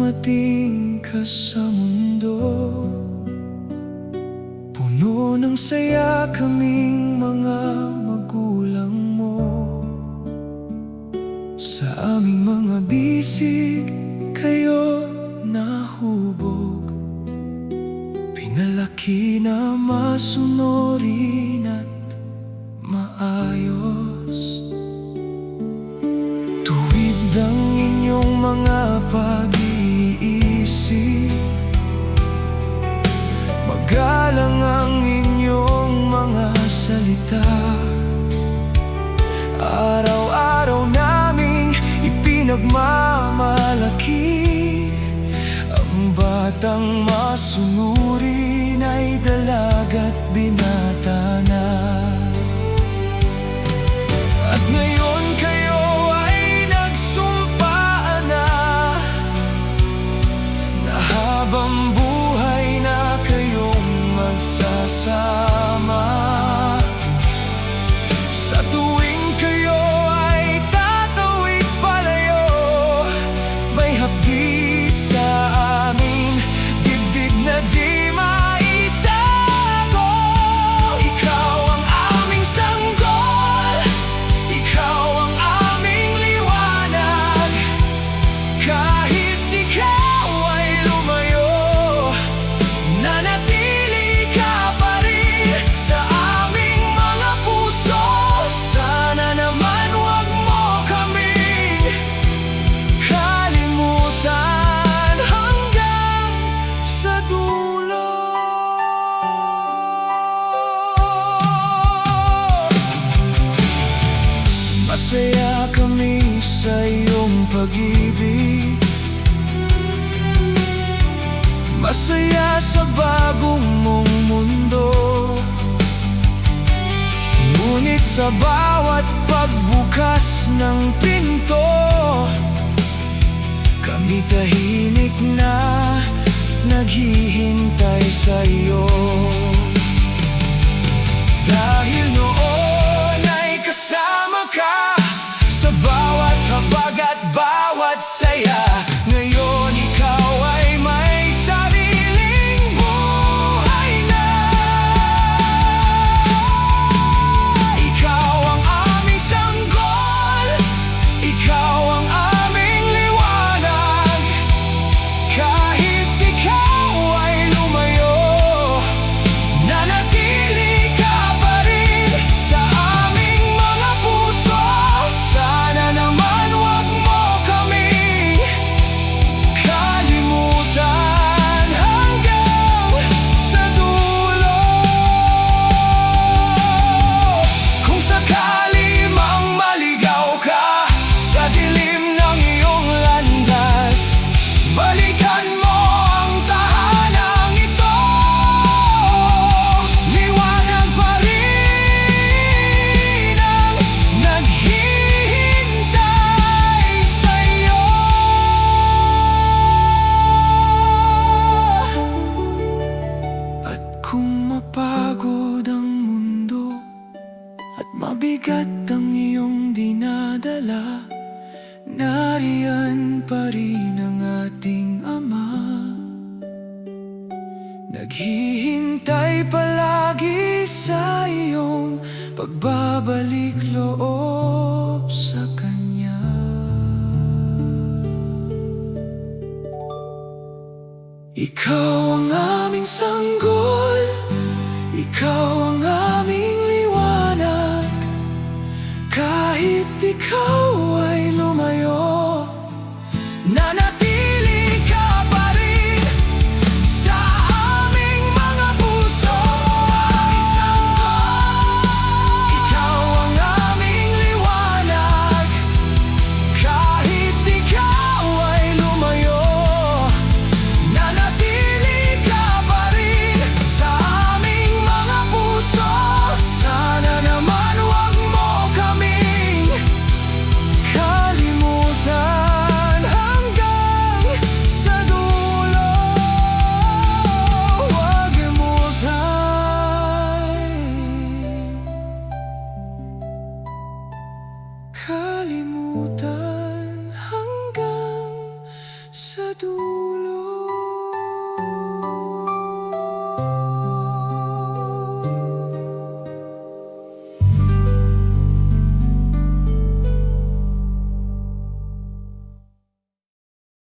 dumating ka sa mundo, puno ng saya kaming mga magulang mo. Sa aming mga bisig kayo nahubog, pinalaki na masunurin at maayos. Tuwid ang inyong mga pag-iisip, magalang ang inyong mga salita. Araw-araw naming ipinagmamalaki, ang batang masunurin ay dalaga't binata na. At ngayon kayo ay nagsumpaan na habang buhay na kayong magsasama. Sa tuwing kayo ay tatawid palayo, may hapdi sa amin, dibdib na di maitago. Ikaw ang aming sanggol, ikaw ang aming liwanag. Kahit ikaw ay lumayo, nanatili ka pa rin sa aming mga puso. Sana naman huwag mo kaming kalimutan hanggang sa dulo. Masaya kami sa iyong pag-ibig, masaya sa bagong mong mundo. Ngunit sa bawat pagbukas ng pinto, kami tahimik na naghihintay sa iyo. Dahil noon ay kasama ka sa bawat habag at bawat saya. Ngayon ikaw ay may sariling buhay na. Ikaw ang aming sanggol, ikaw ang aming liwanag. Kahit ikaw ay lumayo, nanatili ka pa rin sa aming mga puso. Sana naman huwag mo kaming kalimutan hanggang sa dulo. Kung sakali mang maligaw ka sa dilim ng iyong landas, balikan mo ang tahanang ito. Liwanag pa rin ang naghihintay sa'yo. At kung mapagod ang mundo at mabigat ang iyong dinadala, nariyan pa rin ang ating Ama, naghihintay palagi sa iyong pagbabalik loob sa Kanya. Ikaw ang aming sanggol, ikaw ang aming liwanag. Kahit ikaw ay lumayo, nanatili ka pa rin sa aming mga puso. Ikaw ang aming liwanag. Kahit ikaw ay lumayo, nanatili ka pa rin sa aming mga puso. Sana naman huwag mo kaming kalimutan hanggang sa dulo. Huwag mo kalimutan hanggang sa dulo.